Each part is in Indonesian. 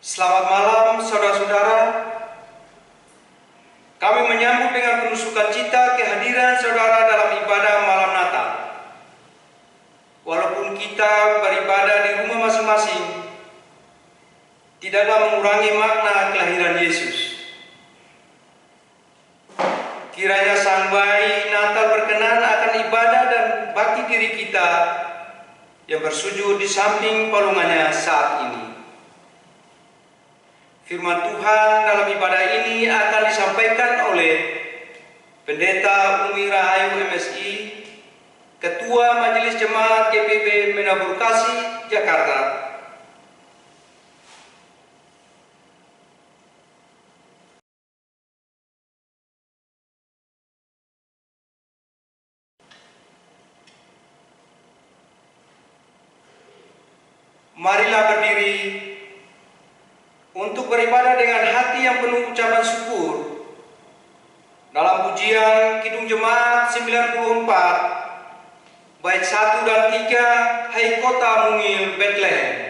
Selamat malam saudara-saudara. Kami menyambut dengan penuh sukacita kehadiran saudara dalam ibadah malam Natal. Walaupun kita beribadah di rumah masing-masing, tidaklah mengurangi makna kelahiran Yesus. Kiranya Sang Bayi Natal berkenan akan ibadah dan bakti diri kita yang bersujud di samping palungannya saat ini. Firman Tuhan dalam ibadah ini akan disampaikan oleh Pendeta Umi Rahayu MSI, Ketua Majelis Jemaat GPB Menabur Kasih, Jakarta. Marilah berdiri untuk beribadah dengan hati yang penuh ucapan syukur dalam pujian Kidung Jemaat 94 bait 1 dan 3, Hai Kota Mungil Bethlehem.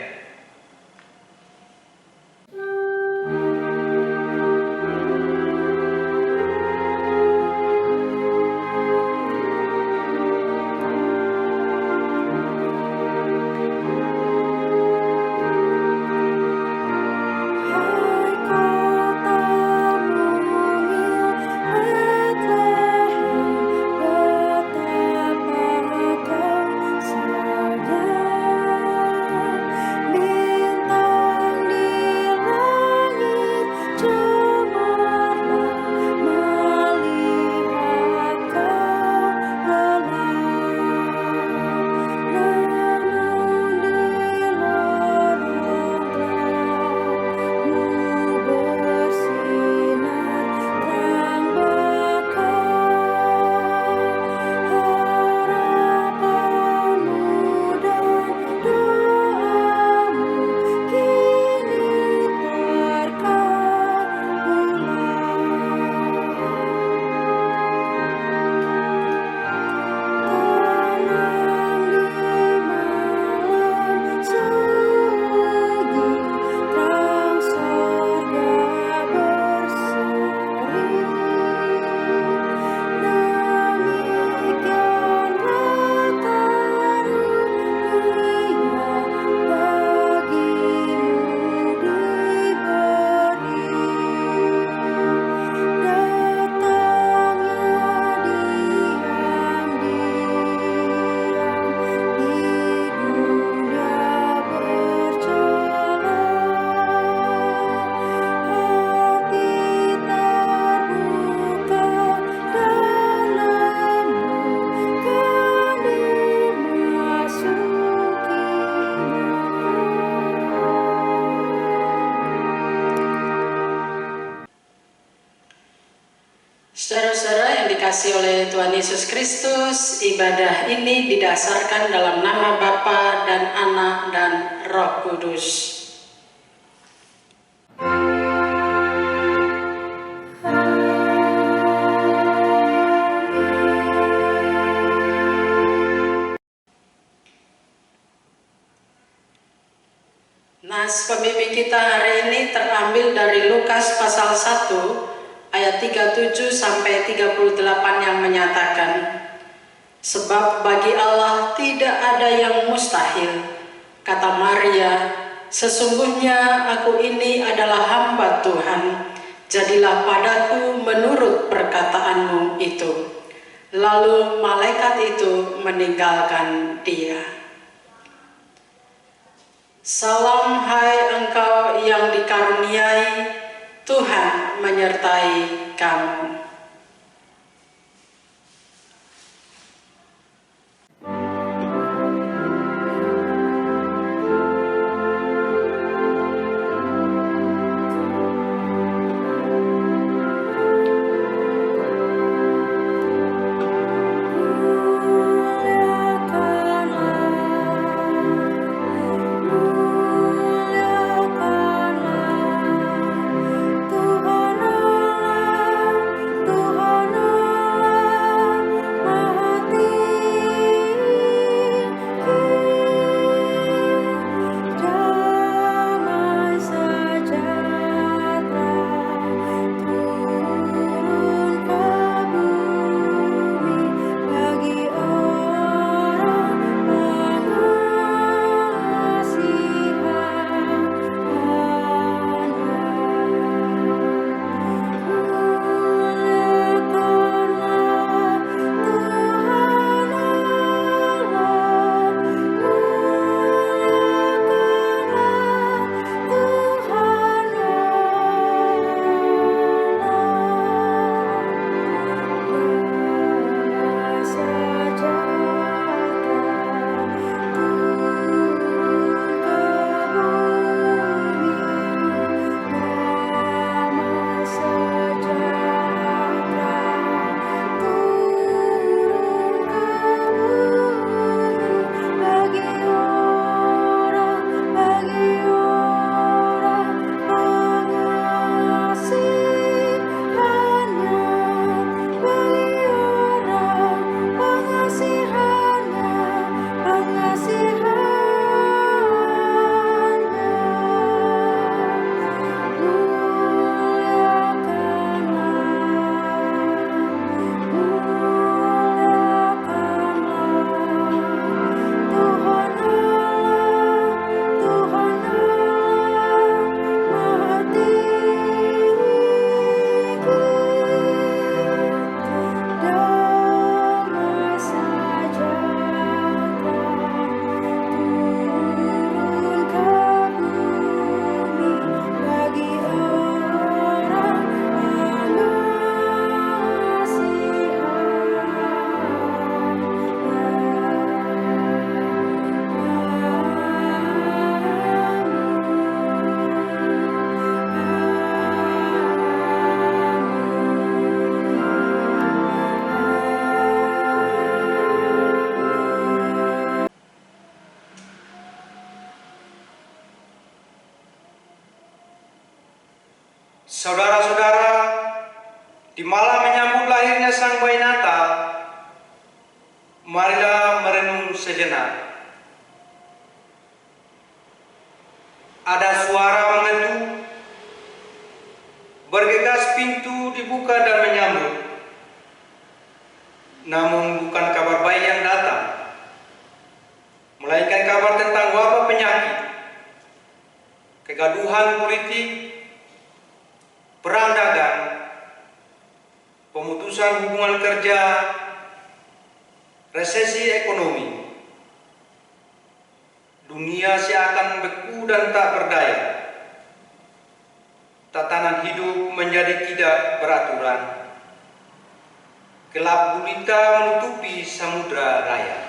oleh Tuhan Yesus Kristus. Ibadah ini didasarkan dalam nama Bapa dan Anak dan Roh Kudus. Nas pembimbing kita hari ini terambil dari Lukas pasal 1 ayat 37 sampai 38 yang menyatakan, sebab bagi Allah tidak ada yang mustahil. Kata Maria, sesungguhnya aku ini adalah hamba Tuhan, jadilah padaku menurut perkataanmu itu. Lalu malaikat itu meninggalkan dia. Salam hai engkau yang dikaruniai, Tuhan menyertai kamu. Saudara-saudara, di malam menyambut lahirnya Sang Bayi Natal, marilah merenung sejenak. Ada suara mengetuk, bergegas pintu dibuka dan menyambut. Namun bukan kabar baik yang datang, melainkan kabar tentang wabah penyakit, kegaduhan politik, perang dagang, pemutusan hubungan kerja, resesi ekonomi. Dunia seakan beku dan tak berdaya. Tatanan hidup menjadi tidak beraturan. Gelap gulita menutupi samudra raya.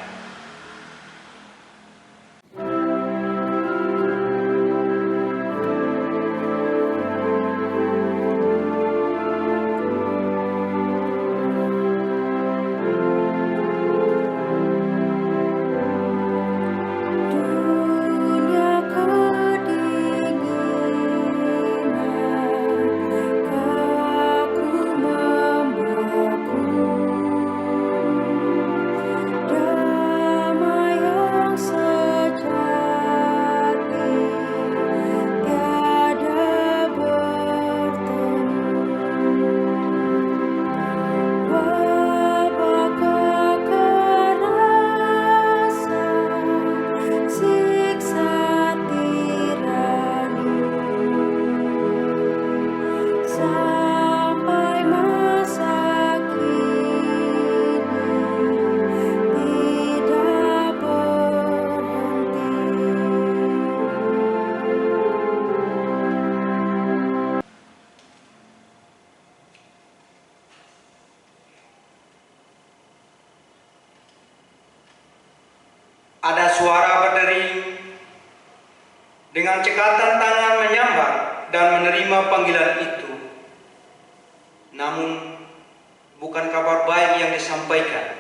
Ada suara berdering. Dengan cekatan tangan menyambar dan menerima panggilan itu. Namun bukan kabar baik yang disampaikan,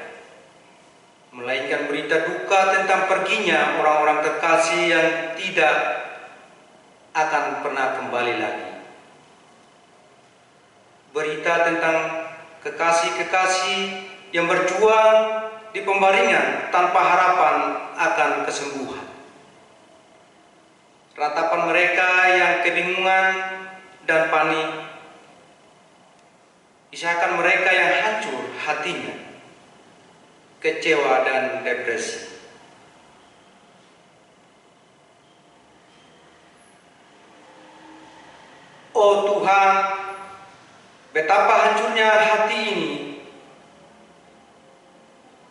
melainkan berita duka tentang perginya orang-orang terkasih yang tidak akan pernah kembali lagi. Berita tentang kekasih-kekasih yang berjuang di pembaringan tanpa harapan akan kesembuhan. Ratapan mereka yang kebingungan dan panik, isahkan mereka yang hancur hatinya, kecewa dan depresi. Oh Tuhan, betapa hancurnya hati ini.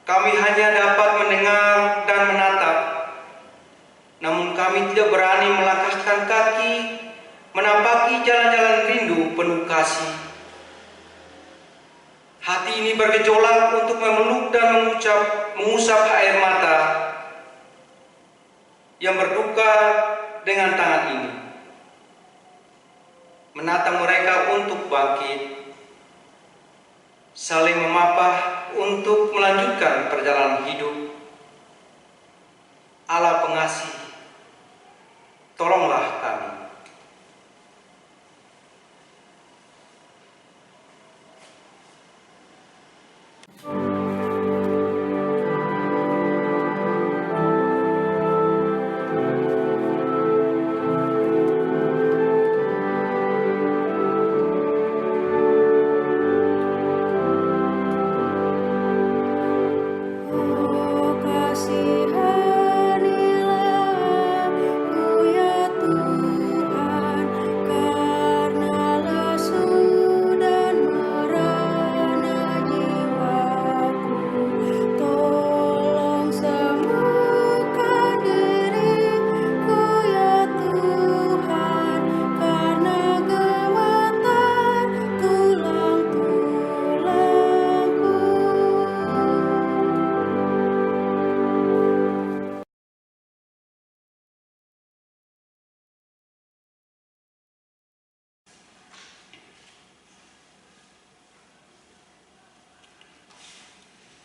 Kami hanya dapat mendengar dan menatap, namun kami tidak berani melangkahkan kaki, menapaki jalan-jalan rindu penuh kasih. Hati ini bergejolak untuk memeluk dan mengusap air mata yang berduka dengan tangan ini. Menatang mereka untuk bangkit, saling memapah untuk melanjutkan perjalanan hidup. Allah pengasih, tolonglah kami.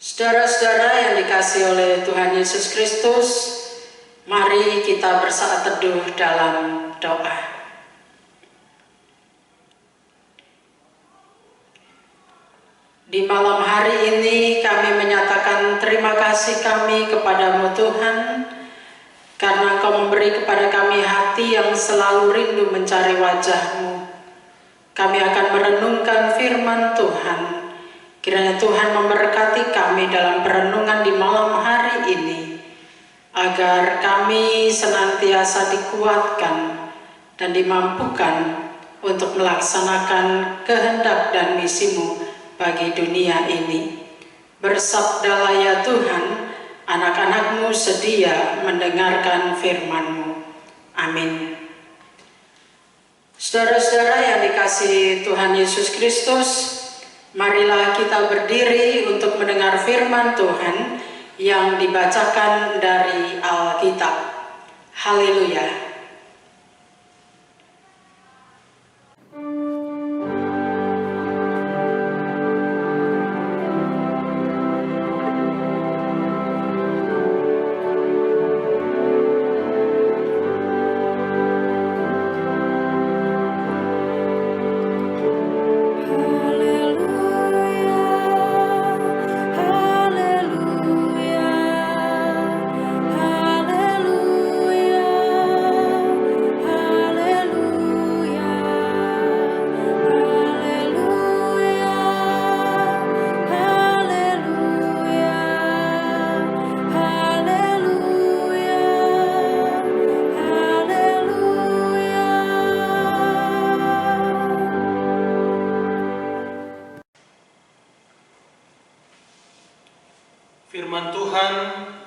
Saudara-saudara yang dikasihi oleh Tuhan Yesus Kristus, mari kita bersaat teduh dalam doa. Di malam hari ini kami menyatakan terima kasih kami kepadamu Tuhan, karena Engkau memberi kepada kami hati yang selalu rindu mencari wajah-Mu. Kami akan merenungkan firman Tuhan. Kiranya Tuhan memberkati kami dalam perenungan di malam hari ini, agar kami senantiasa dikuatkan dan dimampukan untuk melaksanakan kehendak dan misi-Mu bagi dunia ini. Bersabdalah ya Tuhan, anak-anak-Mu sedia mendengarkan firman-Mu. Amin. Saudara-saudara yang dikasihi Tuhan Yesus Kristus, marilah kita berdiri untuk mendengar firman Tuhan yang dibacakan dari Alkitab. Haleluya. Firman Tuhan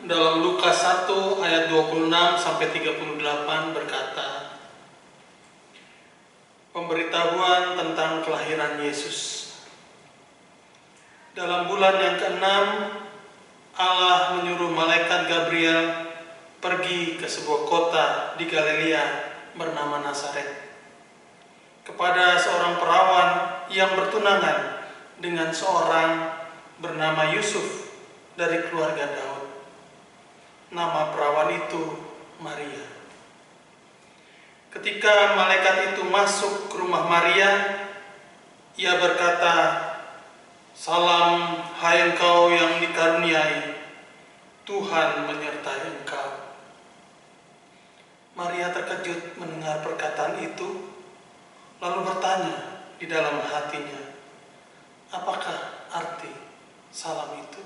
dalam Lukas 1 ayat 26 sampai 38 berkata, pemberitahuan tentang kelahiran Yesus. Dalam bulan yang ke-6, Allah menyuruh malaikat Gabriel pergi ke sebuah kota di Galilea bernama Nazaret kepada seorang perawan yang bertunangan dengan seorang bernama Yusuf dari keluarga Daud. Nama perawan itu Maria. Ketika malaikat itu masuk ke rumah Maria, ia berkata, "Salam, hai engkau yang dikaruniai, Tuhan menyertai engkau." Maria terkejut mendengar perkataan itu, lalu bertanya di dalam hatinya, apakah arti salam itu?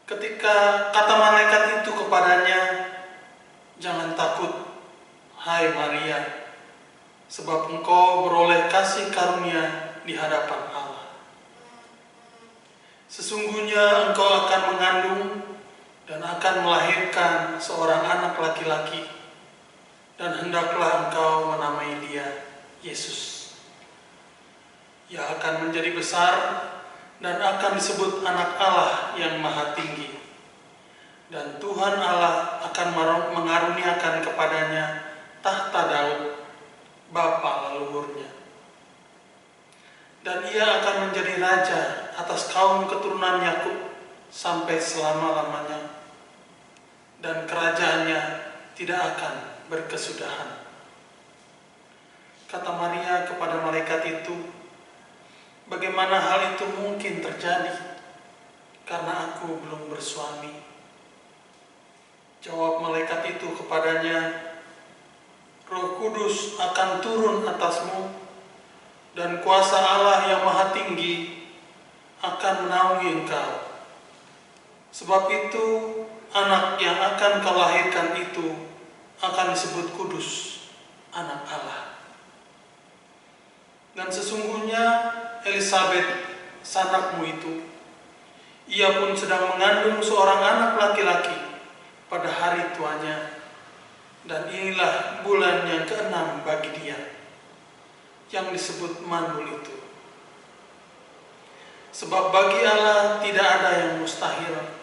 Ketika kata malaikat itu kepadanya, "Jangan takut, hai Maria, sebab engkau beroleh kasih karunia di hadapan Allah. Sesungguhnya engkau akan mengandung dan akan melahirkan seorang anak laki-laki, dan hendaklah engkau menamai dia Yesus. Ia akan menjadi besar dan akan disebut Anak Allah yang Maha Tinggi. Dan Tuhan Allah akan mengaruniakan kepadanya tahta Daud, bapa leluhurnya. Dan ia akan menjadi raja atas kaum keturunan Yakub sampai selama-lamanya. Dan kerajaannya tidak akan berkesudahan." Kata Maria kepada malaikat itu, "Bagaimana hal itu mungkin terjadi? Karena aku belum bersuami." Jawab malaikat itu kepadanya, "Roh Kudus akan turun atasmu, dan kuasa Allah yang Maha Tinggi akan menaungi engkau. Sebab itu, anak yang akan kau lahirkan itu akan disebut kudus, Anak Allah. Dan sesungguhnya Elisabet, sanakmu itu, ia pun sedang mengandung seorang anak laki-laki pada hari tuanya, dan inilah bulan yang ke-6 bagi dia, yang disebut mandul itu. Sebab bagi Allah tidak ada yang mustahil."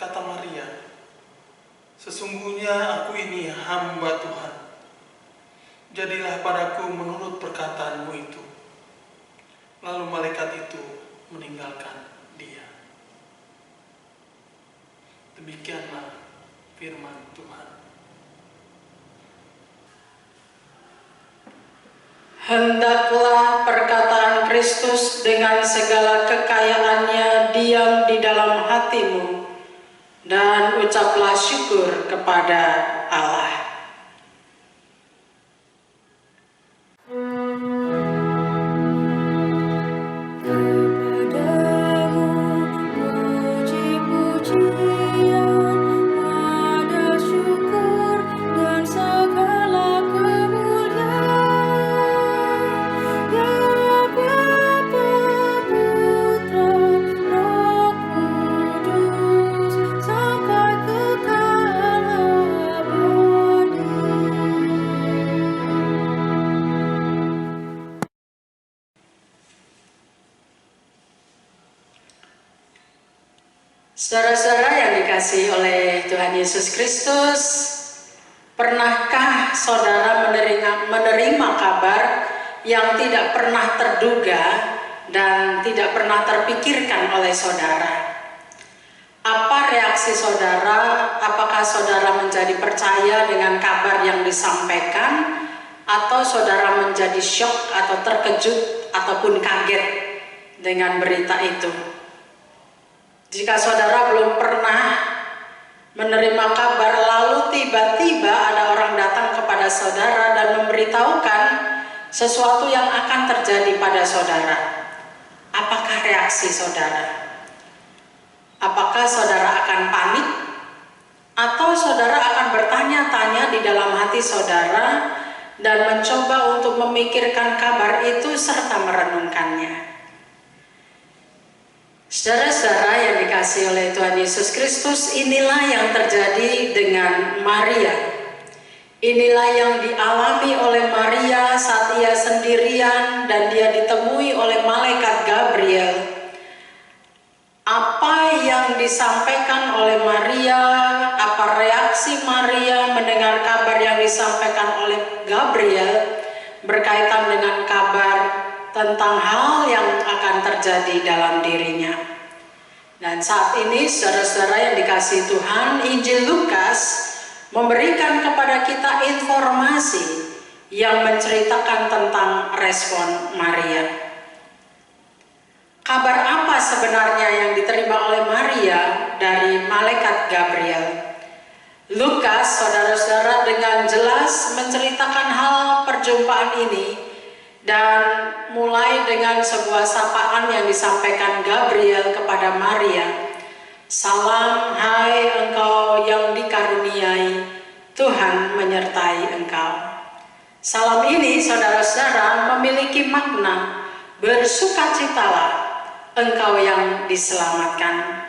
Kata Maria, "Sesungguhnya aku ini hamba Tuhan. Jadilah padaku menurut perkataanmu itu." Lalu malaikat itu meninggalkan dia. Demikianlah firman Tuhan. Hendaklah perkataan Kristus dengan segala kekayaannya diam di dalam hatimu, dan ucaplah syukur kepada Allah. Saudara-saudara yang dikasihi oleh Tuhan Yesus Kristus, pernahkah saudara menerima kabar yang tidak pernah terduga dan tidak pernah terpikirkan oleh saudara? Apa reaksi saudara? Apakah saudara menjadi percaya dengan kabar yang disampaikan, atau saudara menjadi syok atau terkejut ataupun kaget dengan berita itu? Jika saudara belum pernah menerima kabar, lalu tiba-tiba ada orang datang kepada saudara dan memberitahukan sesuatu yang akan terjadi pada saudara, apakah reaksi saudara? Apakah saudara akan panik? Atau saudara akan bertanya-tanya di dalam hati saudara dan mencoba untuk memikirkan kabar itu serta merenungkannya? Saudara-saudara yang dikasihi oleh Tuhan Yesus Kristus, inilah yang terjadi dengan Maria. Inilah yang dialami oleh Maria saat ia sendirian dan dia ditemui oleh malaikat Gabriel. Apa yang disampaikan oleh Maria, apa reaksi Maria mendengar kabar yang disampaikan oleh Gabriel berkaitan dengan kabar tentang hal yang akan terjadi dalam dirinya. Dan saat ini saudara-saudara yang dikasihi Tuhan, Injil Lukas memberikan kepada kita informasi yang menceritakan tentang respon Maria. Kabar apa sebenarnya yang diterima oleh Maria dari malaikat Gabriel? Lukas, saudara-saudara, dengan jelas menceritakan hal perjumpaan ini dan mulai dengan sebuah sapaan yang disampaikan Gabriel kepada Maria. Salam, hai engkau yang dikaruniai, Tuhan menyertai engkau. Salam ini, saudara-saudara, memiliki makna bersukacitalah engkau yang diselamatkan.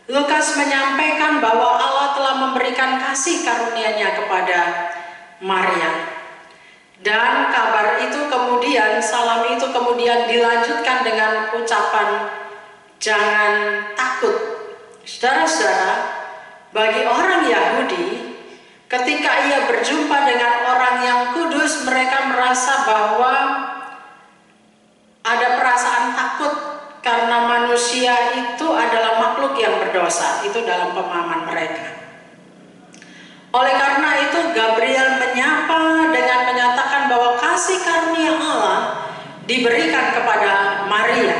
Lukas menyampaikan bahwa Allah telah memberikan kasih karunia-Nya kepada Maria. Dan kabar itu kemudian, salam itu kemudian dilanjutkan dengan ucapan jangan takut. Saudara-saudara, bagi orang Yahudi, ketika ia berjumpa dengan orang yang kudus, mereka merasa bahwa ada perasaan takut karena manusia itu adalah makhluk yang berdosa. Itu dalam pemahaman mereka. Oleh karena itu Gabriel menyapa dengan menyatakan bahwa kasih karunia Allah diberikan kepada Maria.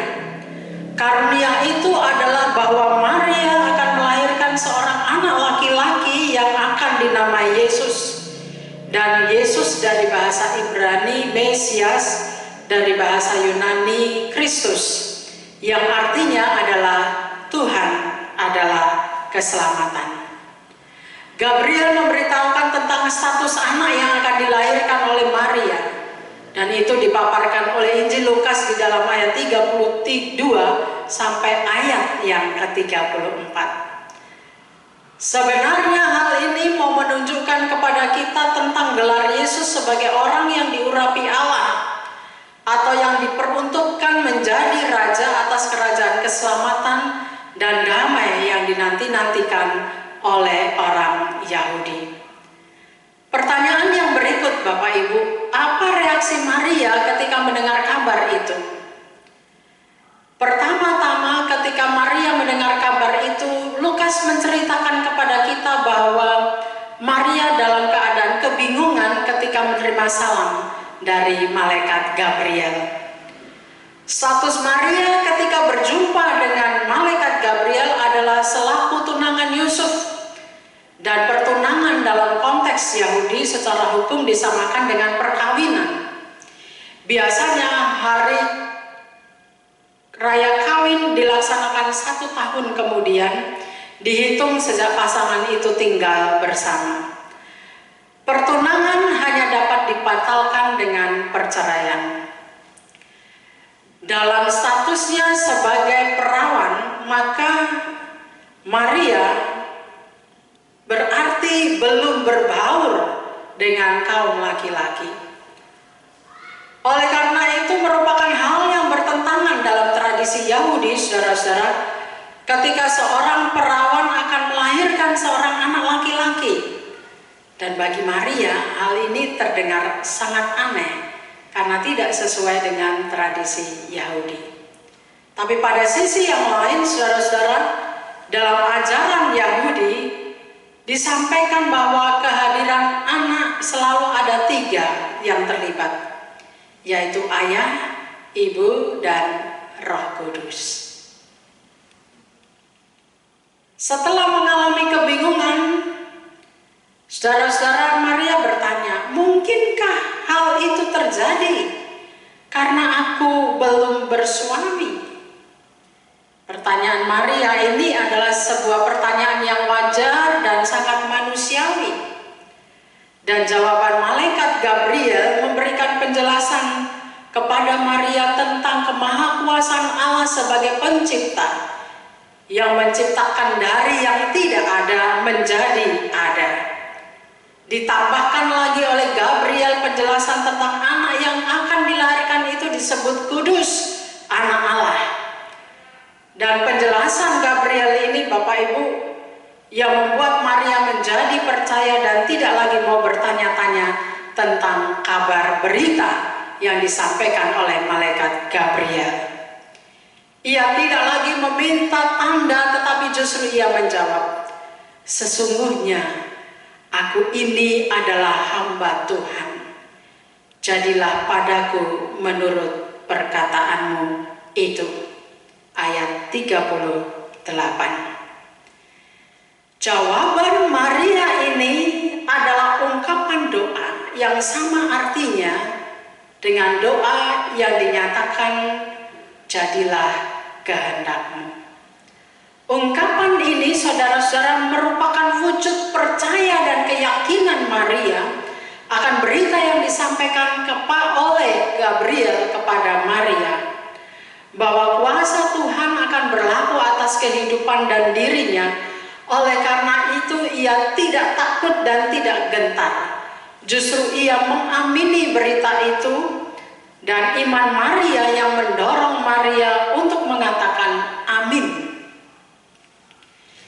Karunia itu adalah bahwa Maria akan melahirkan seorang anak laki-laki yang akan dinamai Yesus. Dan Yesus dari bahasa Ibrani Mesias, dari bahasa Yunani Kristus, yang artinya adalah Tuhan adalah keselamatan. Gabriel memberitahukan tentang status anak yang akan dilahirkan oleh Maria, dan itu dipaparkan oleh Injil Lukas di dalam ayat 32 sampai ayat yang ke-34. Sebenarnya hal ini mau menunjukkan kepada kita tentang gelar Yesus sebagai orang yang diurapi Allah, atau yang diperuntukkan menjadi raja atas kerajaan keselamatan dan damai yang dinanti-nantikan oleh orang Yahudi. Pertanyaan yang berikut, Bapak Ibu, apa reaksi Maria ketika mendengar kabar itu? Pertama-tama ketika Maria mendengar kabar itu, Lukas menceritakan kepada kita bahwa Maria dalam keadaan kebingungan ketika menerima salam dari malaikat Gabriel. Status Maria ketika berjumpa dengan malaikat Gabriel adalah selaku tunangan Yusuf. Dan pertunangan dalam konteks Yahudi secara hukum disamakan dengan perkawinan. Biasanya hari raya kawin dilaksanakan 1 tahun kemudian, dihitung sejak pasangan itu tinggal bersama. Pertunangan hanya dapat dibatalkan dengan perceraian. Dalam statusnya sebagai perawan, maka Maria berarti belum berbaur dengan kaum laki-laki. Oleh karena itu merupakan hal yang bertentangan dalam tradisi Yahudi, saudara-saudara, ketika seorang perawan akan melahirkan seorang anak laki-laki. Dan bagi Maria hal ini terdengar sangat aneh karena tidak sesuai dengan tradisi Yahudi. Tapi pada sisi yang lain, saudara-saudara, dalam ajaran Yahudi disampaikan bahwa kehadiran anak selalu ada 3 yang terlibat, yaitu ayah, ibu, dan Roh Kudus. Setelah mengalami kebingungan, saudara-saudara, Maria bertanya, mungkinkah hal itu terjadi karena aku belum bersuami? Pertanyaan Maria ini adalah sebuah pertanyaan yang wajar dan sangat manusiawi. Dan jawaban malaikat Gabriel memberikan penjelasan kepada Maria tentang kemahakuasaan Allah sebagai pencipta yang menciptakan dari yang tidak ada menjadi ada. Ditambahkan lagi oleh Gabriel penjelasan tentang anak yang akan dilahirkan itu disebut kudus, anak Allah. Dan penjelasan Gabriel ini, Bapak Bapak Ibu, yang membuat Maria menjadi percaya dan tidak lagi mau bertanya-tanya tentang kabar berita yang disampaikan oleh malaikat Gabriel. Ia tidak lagi meminta tanda, tetapi justru ia menjawab, "Sesungguhnya aku ini adalah hamba Tuhan. Jadilah padaku menurut perkataanmu itu." Ayat 38. Jawaban Maria ini adalah ungkapan doa yang sama artinya dengan doa yang dinyatakan, "Jadilah kehendakmu." Ungkapan ini, saudara-saudara, merupakan wujud percaya dan keyakinan Maria akan berita yang disampaikan oleh Gabriel kepada Maria, bahwa kuasa Tuhan akan berlaku atas kehidupan dan dirinya. Oleh karena itu ia tidak takut dan tidak gentar. Justru ia mengamini berita itu, dan iman Maria yang mendorong Maria untuk mengatakan amin.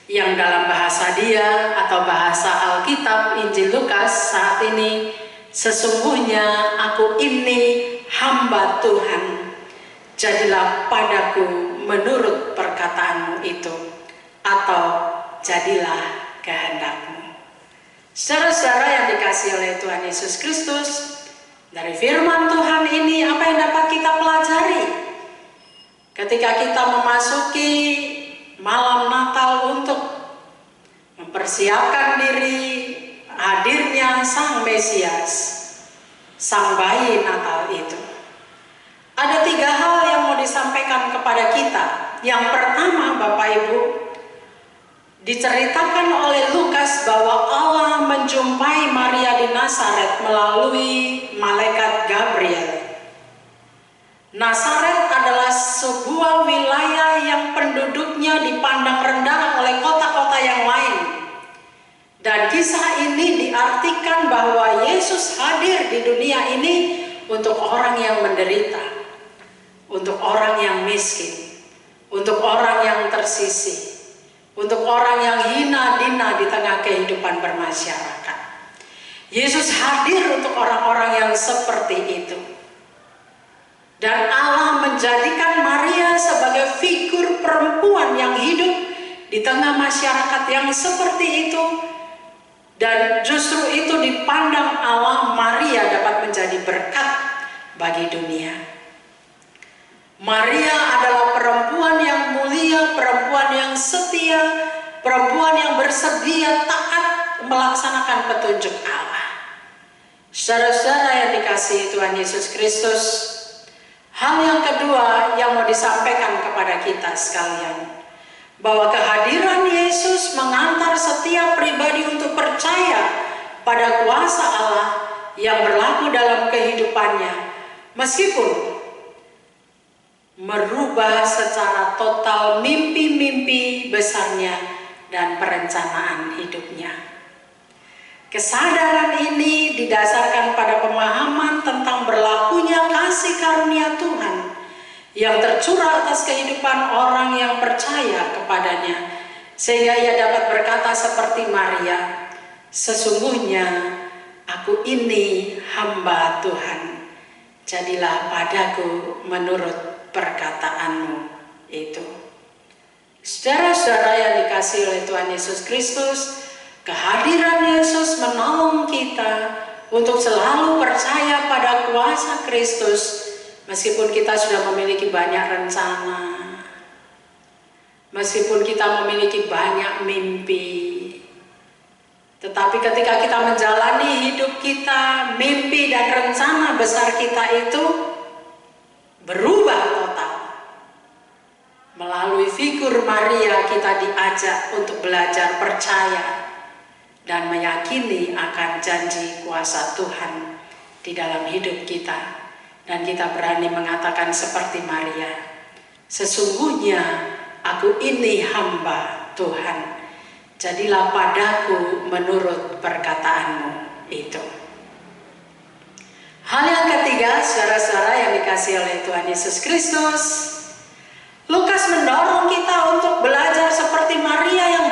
Yang dalam bahasa dia atau bahasa Alkitab Injil Lukas saat ini, "Sesungguhnya aku ini hamba Tuhan, jadilah padaku menurut perkataanmu itu," atau "Jadilah kehendakmu." Saudara-saudara yang dikasihi oleh Tuhan Yesus Kristus, dari firman Tuhan ini apa yang dapat kita pelajari ketika kita memasuki malam Natal untuk mempersiapkan diri hadirnya Sang Mesias, Sang Bayi Natal itu? Ada 3 hal yang mau disampaikan kepada kita. Yang pertama, Bapak Ibu, diceritakan oleh Lukas bahwa Allah menjumpai Maria di Nazaret melalui malaikat Gabriel. Nazaret adalah sebuah wilayah yang penduduknya dipandang rendah oleh kota-kota yang lain. Dan kisah ini diartikan bahwa Yesus hadir di dunia ini untuk orang yang menderita, untuk orang yang miskin, untuk orang yang tersisih, untuk orang yang hina dina di tengah kehidupan bermasyarakat. Yesus hadir untuk orang-orang yang seperti itu. Dan Allah menjadikan Maria sebagai figur perempuan yang hidup di tengah masyarakat yang seperti itu. Dan justru itu dipandang Allah, Maria dapat menjadi berkat bagi dunia. Maria adalah perempuan yang mulia, perempuan yang setia, perempuan yang bersedia taat melaksanakan petunjuk Allah. Saudara-saudara yang dikasihi Tuhan Yesus Kristus, hal yang kedua yang mau disampaikan kepada kita sekalian, bahwa kehadiran Yesus mengantar setiap pribadi untuk percaya pada kuasa Allah yang berlaku dalam kehidupannya, meskipun merubah secara total mimpi-mimpi besarnya dan perencanaan hidupnya. Kesadaran ini didasarkan pada pemahaman tentang berlakunya kasih karunia Tuhan yang tercurah atas kehidupan orang yang percaya kepadanya, sehingga ia dapat berkata seperti Maria, "Sesungguhnya aku ini hamba Tuhan, jadilah padaku menurut perkataanmu itu." Saudara-saudara yang dikasihi oleh Tuhan Yesus Kristus, kehadiran Yesus menolong kita untuk selalu percaya pada kuasa Kristus, meskipun kita sudah memiliki banyak rencana, meskipun kita memiliki banyak mimpi. Tetapi ketika kita menjalani hidup kita, mimpi dan rencana besar kita itu berubah total. Melalui figur Maria kita diajak untuk belajar percaya dan meyakini akan janji kuasa Tuhan di dalam hidup kita. Dan kita berani mengatakan seperti Maria, "Sesungguhnya aku ini hamba Tuhan, jadilah padaku menurut perkataanmu itu." Hal yang ketiga, saudara-saudara yang dikasihi oleh Tuhan Yesus Kristus, Lukas mendorong kita untuk belajar seperti Maria yang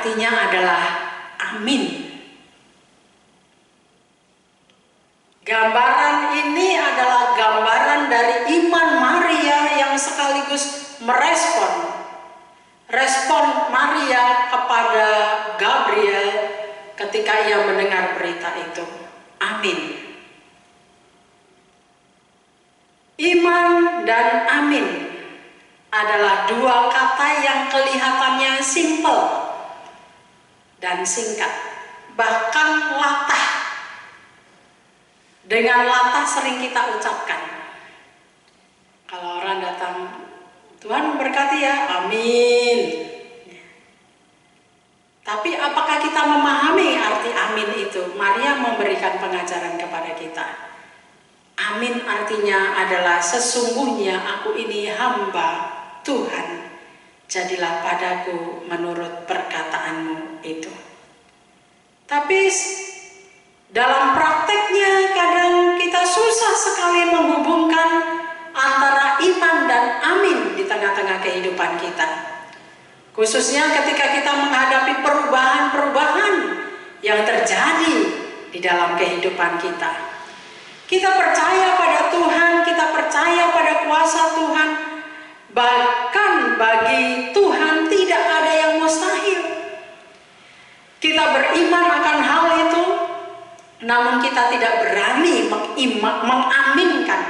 artinya adalah amin. Gambaran ini adalah gambaran dari iman Maria yang sekaligus respon Maria kepada Gabriel ketika ia mendengar berita itu. Amin. Iman dan amin adalah dua kata yang kelihatannya simpel dan singkat, bahkan latah. Dengan latah sering kita ucapkan. Kalau orang datang, Tuhan berkati ya, amin. Tapi apakah kita memahami arti amin itu? Maria memberikan pengajaran kepada kita. Amin artinya adalah sesungguhnya aku ini hamba Tuhan. Jadilah padaku menurut perkataanmu itu. Tapi dalam prakteknya kadang kita susah sekali menghubungkan antara iman dan amin di tengah-tengah kehidupan kita. Khususnya ketika kita menghadapi perubahan-perubahan yang terjadi di dalam kehidupan kita. Kita percaya pada Tuhan, kita percaya pada kuasa Tuhan. Bahkan bagi Tuhan tidak ada yang mustahil. Kita beriman akan hal itu, namun kita tidak berani mengaminkan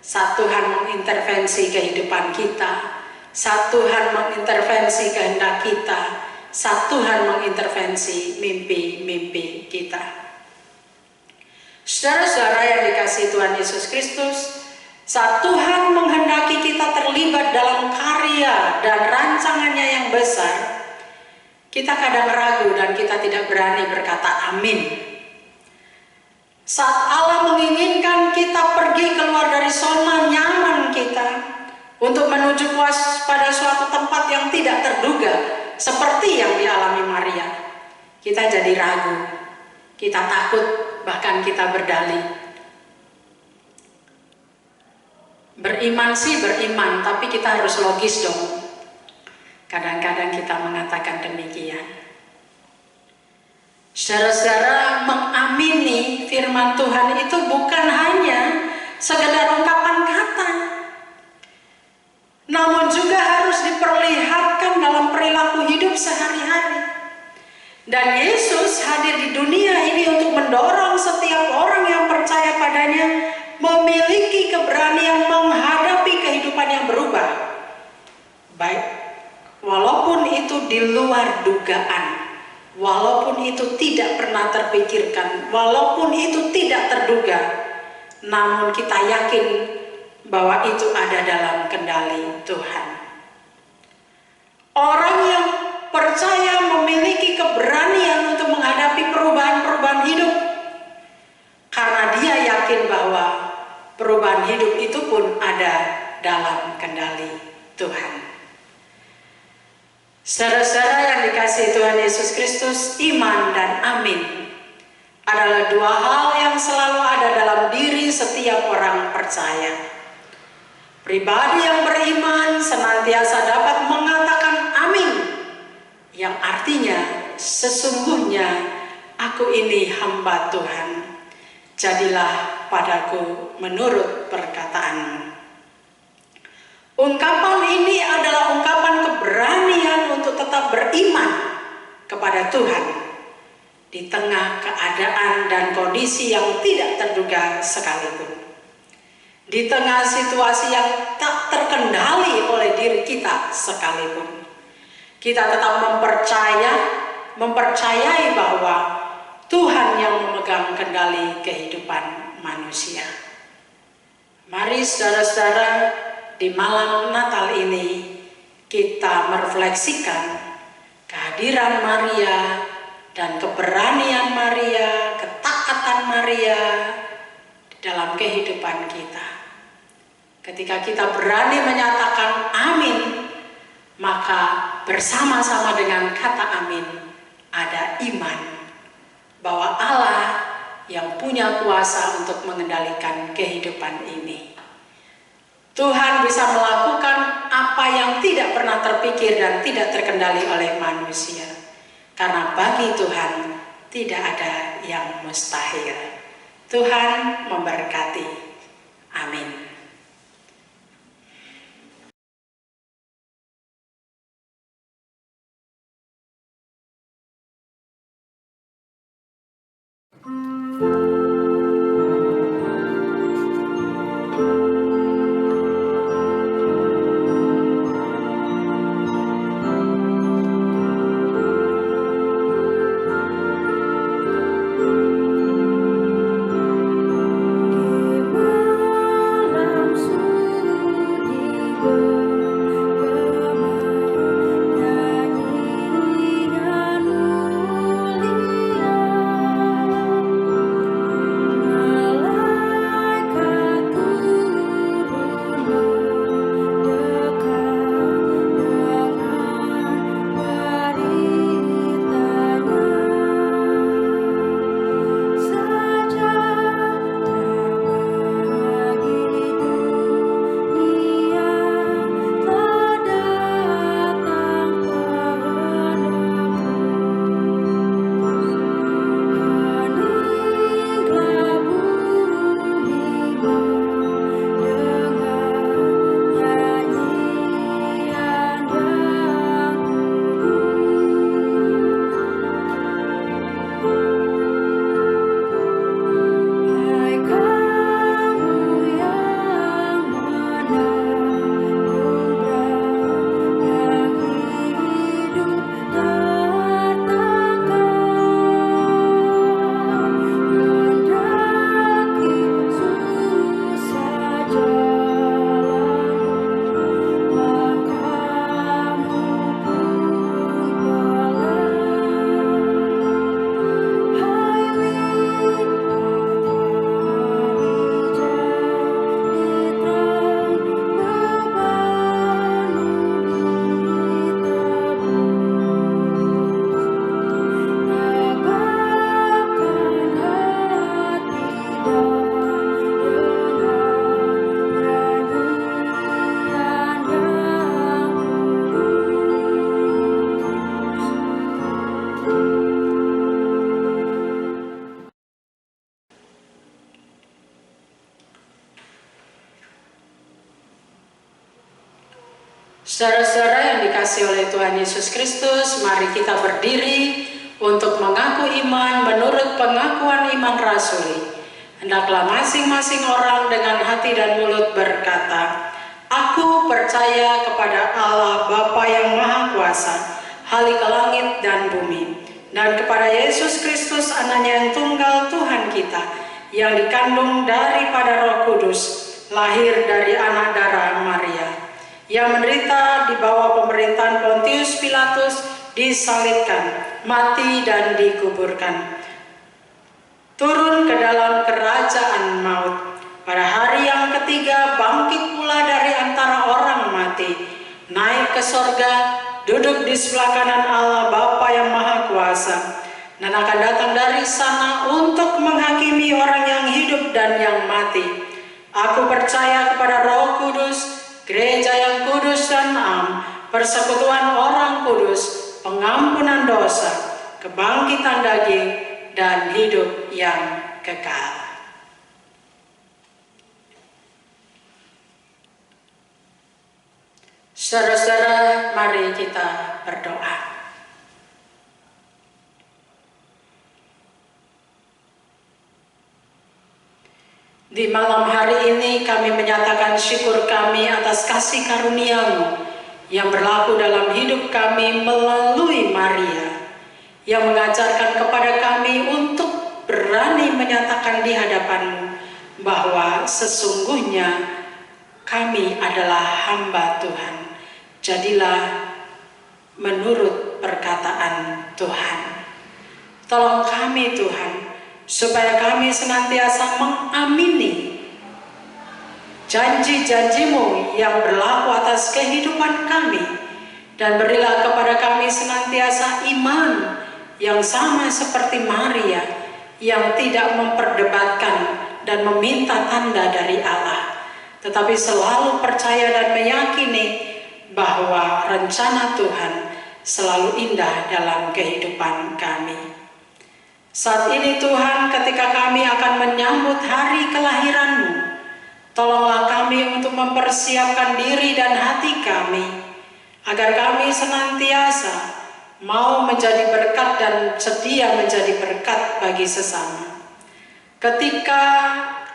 saat Tuhan mengintervensi kehidupan kita, saat Tuhan mengintervensi kehendak kita, saat Tuhan mengintervensi mimpi-mimpi kita. Saudara-saudara yang dikasihi Tuhan Yesus Kristus, saat Tuhan menghendaki kita terlibat dalam karya dan rancangannya yang besar, kita kadang ragu dan kita tidak berani berkata amin. Saat Allah menginginkan kita pergi keluar dari zona nyaman kita untuk menuju pada suatu tempat yang tidak terduga seperti yang dialami Maria, kita jadi ragu, kita takut, bahkan kita berdalih. Beriman sih beriman, tapi kita harus logis dong. Kadang-kadang kita mengatakan demikian. Saudara-saudara, mengamini firman Tuhan itu bukan hanya sekedar ungkapan kata, namun juga harus diperlihatkan dalam perilaku hidup sehari-hari. Dan Yesus hadir di dunia ini untuk mendorong setiap orang yang percaya padanya memiliki keberanian menghadapi kehidupan yang berubah. Baik, walaupun itu di luar dugaan, walaupun itu tidak pernah terpikirkan, walaupun itu tidak terduga, namun kita yakin bahwa itu ada dalam kendali Tuhan. Orang yang percaya memiliki keberanian untuk menghadapi perubahan-perubahan hidup, karena dia yakin bahwa perubahan hidup itu pun ada dalam kendali Tuhan. Saudara-saudara yang dikasihi Tuhan Yesus Kristus, iman dan amin adalah dua hal yang selalu ada dalam diri setiap orang percaya. Pribadi yang beriman senantiasa dapat mengatakan amin, yang artinya sesungguhnya aku ini hamba Tuhan, jadilah padaku menurut perkataanmu. Ungkapan ini adalah ungkapan keberanian untuk tetap beriman kepada Tuhan di tengah keadaan dan kondisi yang tidak terduga sekalipun. Di tengah situasi yang tak terkendali oleh diri kita sekalipun. Kita tetap mempercayai bahwa Tuhan yang memegang kendali kehidupan manusia. Mari saudara-saudara, di malam Natal ini kita merefleksikan kehadiran Maria dan keberanian Maria, ketaatan Maria dalam kehidupan kita. Ketika kita berani menyatakan amin, maka bersama-sama dengan kata amin ada iman bahwa Allah yang punya kuasa untuk mengendalikan kehidupan ini. Tuhan bisa melakukan apa yang tidak pernah terpikir dan tidak terkendali oleh manusia. karena bagi Tuhan tidak ada yang mustahil. Tuhan memberkati. Amin. Saudara-saudara yang dikasihi oleh Tuhan Yesus Kristus, mari kita berdiri untuk mengaku iman menurut pengakuan iman rasuli. Hendaklah masing-masing orang dengan hati dan mulut berkata, "Aku percaya kepada Allah Bapa yang Maha Kuasa, Khalik langit dan bumi, dan kepada Yesus Kristus anaknya yang tunggal Tuhan kita, yang dikandung daripada Roh Kudus, lahir dari anak darah Maria, yang menderita di bawah pemerintahan Pontius Pilatus, disalibkan, mati dan dikuburkan, turun ke dalam kerajaan maut, pada hari yang ketiga bangkit pula dari antara orang mati, naik ke sorga, duduk di sebelah kanan Allah Bapa yang Maha Kuasa, dan akan datang dari sana untuk menghakimi orang yang hidup dan yang mati. Aku percaya kepada Roh Kudus, gereja yang kudus dan am, persekutuan orang kudus, pengampunan dosa, kebangkitan daging, dan hidup yang kekal." Saudara-saudara, mari kita berdoa. Di malam hari ini kami menyatakan syukur kami atas kasih karunia-Mu yang berlaku dalam hidup kami melalui Maria, yang mengajarkan kepada kami untuk berani menyatakan di hadapan-Mu bahwa sesungguhnya kami adalah hamba Tuhan. Jadilah menurut perkataan Tuhan. Tolong kami Tuhan, supaya kami senantiasa mengamini janji-janji-Mu yang berlaku atas kehidupan kami, dan berilah kepada kami senantiasa iman yang sama seperti Maria, yang tidak memperdebatkan dan meminta tanda dari Allah, tetapi selalu percaya dan meyakini bahwa rencana Tuhan selalu indah dalam kehidupan kami. Saat ini Tuhan, ketika kami akan menyambut hari kelahiran-Mu, tolonglah kami untuk mempersiapkan diri dan hati kami, agar kami senantiasa mau menjadi berkat dan sedia menjadi berkat bagi sesama. Ketika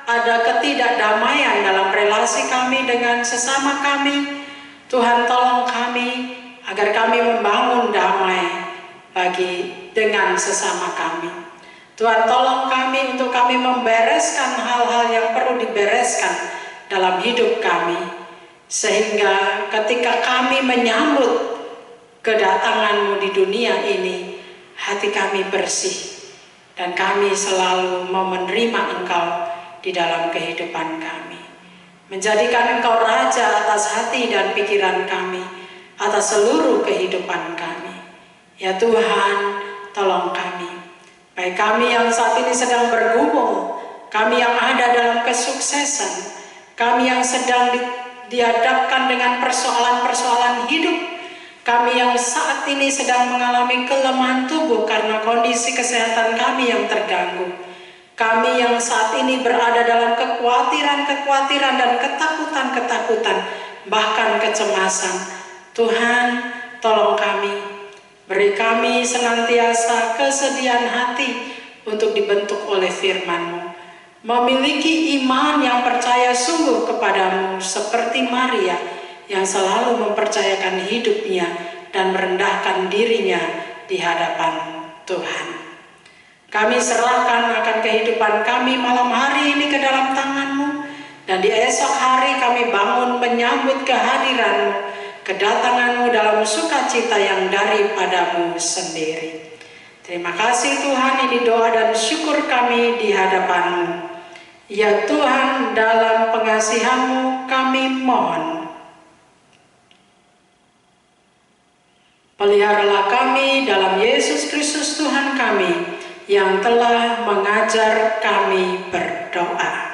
ada ketidakdamaian dalam relasi kami dengan sesama kami, Tuhan tolong kami agar kami membangun damai dengan sesama kami. Tuhan tolong kami untuk kami membereskan hal-hal yang perlu dibereskan dalam hidup kami, sehingga ketika kami menyambut kedatangan-Mu di dunia ini, hati kami bersih dan kami selalu mau menerima Engkau di dalam kehidupan kami, menjadikan Engkau Raja atas hati dan pikiran kami, atas seluruh kehidupan kami. Ya Tuhan, tolong kami, baik kami yang saat ini sedang bergumul, kami yang ada dalam kesuksesan, kami yang sedang dihadapkan dengan persoalan-persoalan hidup, kami yang saat ini sedang mengalami kelemahan tubuh karena kondisi kesehatan kami yang terganggu, kami yang saat ini berada dalam kekhawatiran-kekhawatiran dan ketakutan-ketakutan, bahkan kecemasan. Tuhan, tolong kami, beri kami senantiasa kesediaan hati untuk dibentuk oleh firman-Mu, memiliki iman yang percaya sungguh kepadamu seperti Maria yang selalu mempercayakan hidupnya dan merendahkan dirinya di hadapan Tuhan. Kami serahkan akan kehidupan kami malam hari ini ke dalam tangan-Mu, dan di esok hari kami bangun menyambut kehadiran-Mu, kedatangan-Mu dalam sukacita yang daripada-Mu sendiri. Terima kasih Tuhan, ini doa dan syukur kami di hadapan-Mu. Ya Tuhan, dalam pengasihan-Mu kami mohon. Peliharalah kami dalam Yesus Kristus Tuhan kami, yang telah mengajar kami berdoa.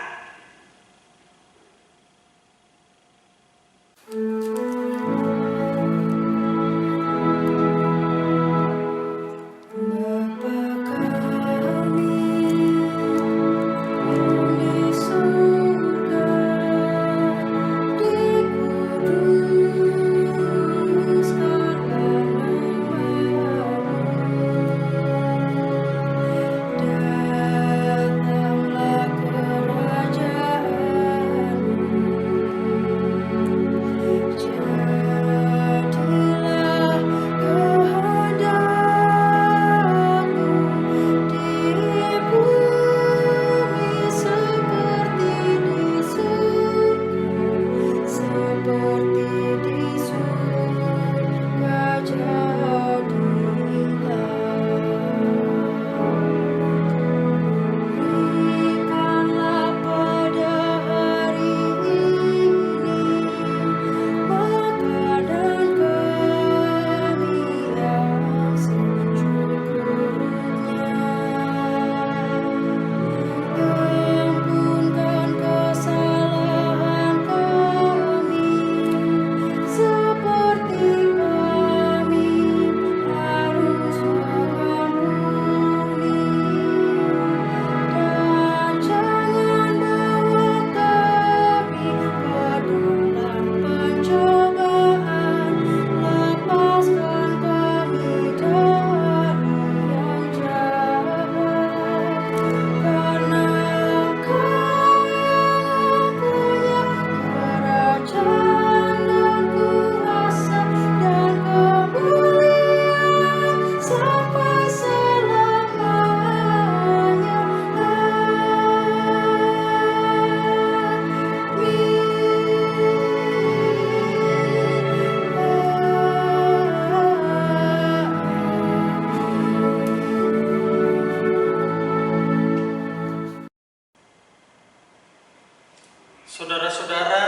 Saudara-saudara,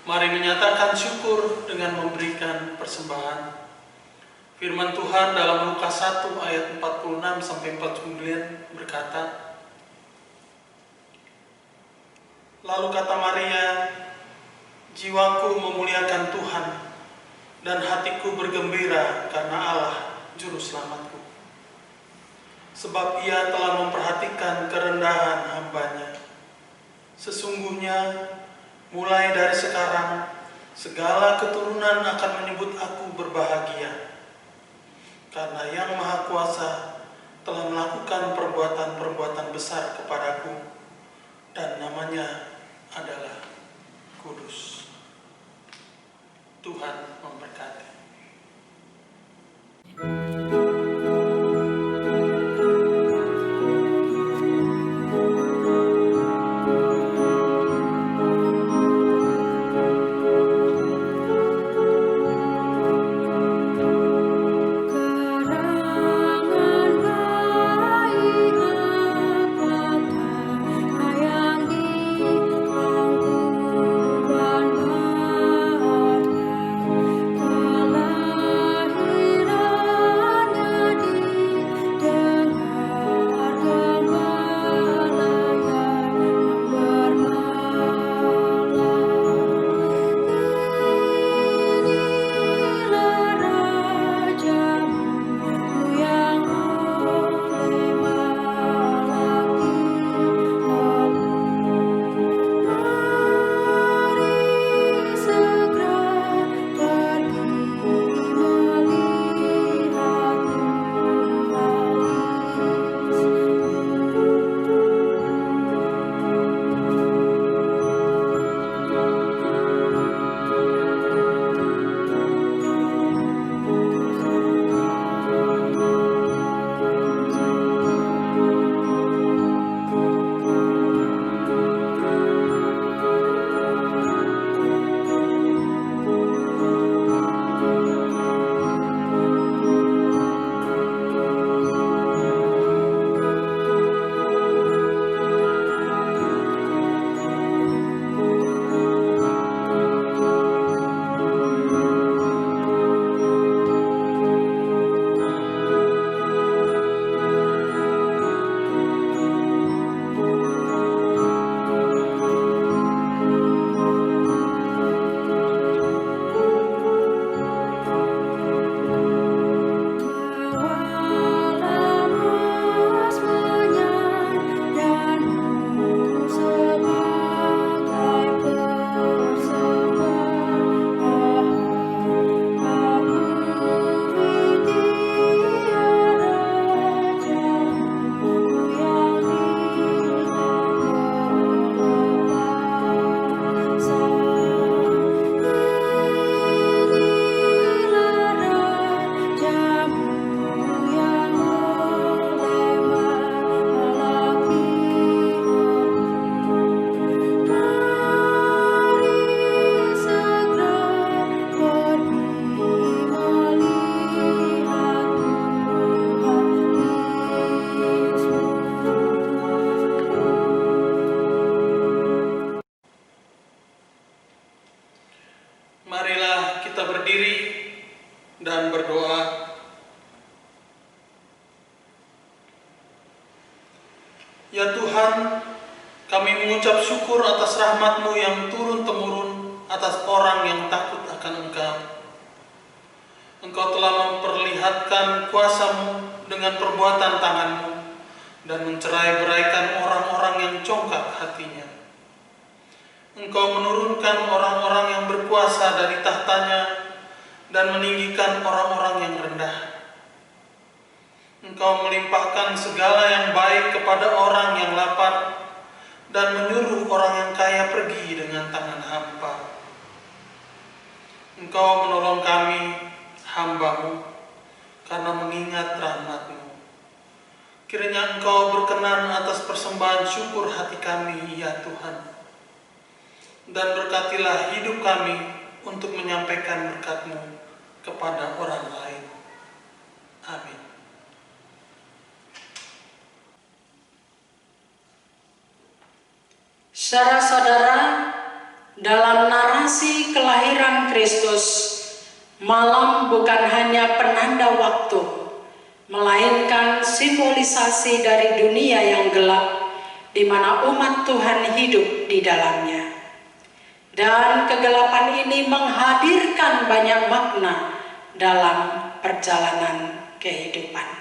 mari menyatakan syukur dengan memberikan persembahan. Firman Tuhan dalam Lukas 1 ayat 46-49 berkata, lalu kata Maria, jiwaku memuliakan Tuhan, dan hatiku bergembira karena Allah Juru Selamatku. Sebab Ia telah memperhatikan kerendahan hamba-Nya. Sesungguhnya, mulai dari sekarang, segala keturunan akan menyebut aku berbahagia. Karena Yang Maha Kuasa telah melakukan perbuatan-perbuatan besar kepadaku, dan namanya adalah Kudus. Tuhan memberkati. Marilah kita berdiri dan berdoa. Ya Tuhan, kami mengucap syukur atas rahmat-Mu yang turun-temurun atas orang yang takut akan Engkau. Engkau telah memperlihatkan kuasa-Mu dengan perbuatan tangan-Mu dan mencerai-beraikan orang-orang yang congkak hatinya. Engkau menurunkan orang-orang yang berkuasa dari tahtanya dan meninggikan orang-orang yang rendah. Engkau melimpahkan segala yang baik kepada orang yang lapar dan menyuruh orang yang kaya pergi dengan tangan hampa. Engkau menolong kami, hamba-Mu, karena mengingat rahmat-Mu. Kiranya Engkau berkenan atas persembahan syukur hati kami, ya Tuhan. Dan berkatilah hidup kami untuk menyampaikan berkat-Mu kepada orang lain. Amin. Saudara-saudara, dalam narasi kelahiran Kristus, malam bukan hanya penanda waktu, melainkan simbolisasi dari dunia yang gelap, di mana umat Tuhan hidup di dalamnya. Dan kegelapan ini menghadirkan banyak makna dalam perjalanan kehidupan.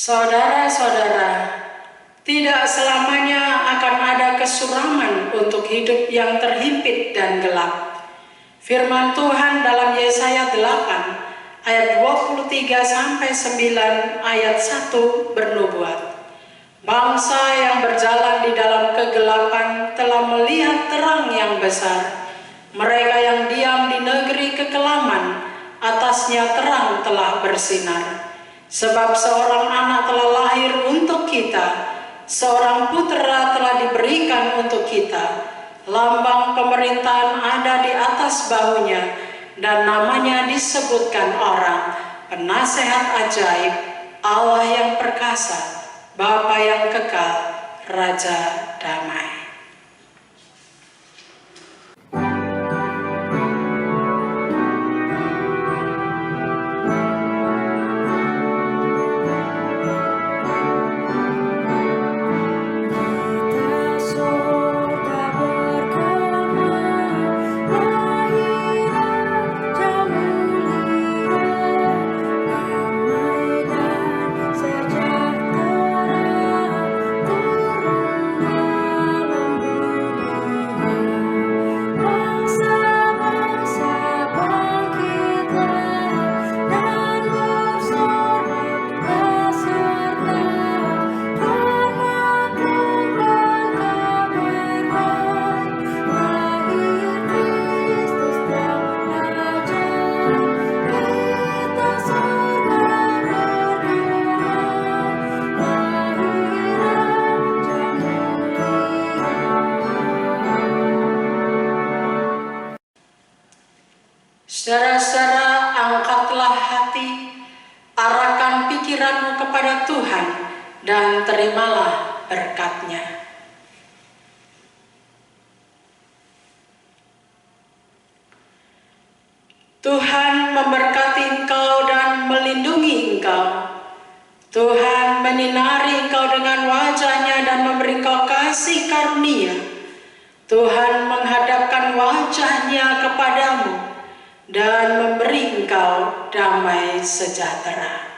Saudara-saudara, tidak selamanya akan ada kesuraman untuk hidup yang terhimpit dan gelap. Firman Tuhan dalam Yesaya 8 ayat 23-9 ayat 1 bernubuat. Bangsa yang berjalan di dalam kegelapan telah melihat terang yang besar. Mereka yang diam di negeri kekelaman, atasnya terang telah bersinar. Sebab seorang anak telah lahir untuk kita, seorang putera telah diberikan untuk kita. Lambang pemerintahan ada di atas bahunya, dan namanya disebutkan orang, Penasehat Ajaib, Allah yang perkasa, Bapa yang kekal, Raja Damai. Sejahtera turun kepada Tuhan dan terimalah berkat-Nya. Tuhan memberkati engkau dan melindungi engkau. Tuhan menyinari engkau dengan wajah-Nya dan memberi engkau kasih karunia. Tuhan menghadapkan wajah-Nya kepadamu dan memberi engkau damai sejahtera.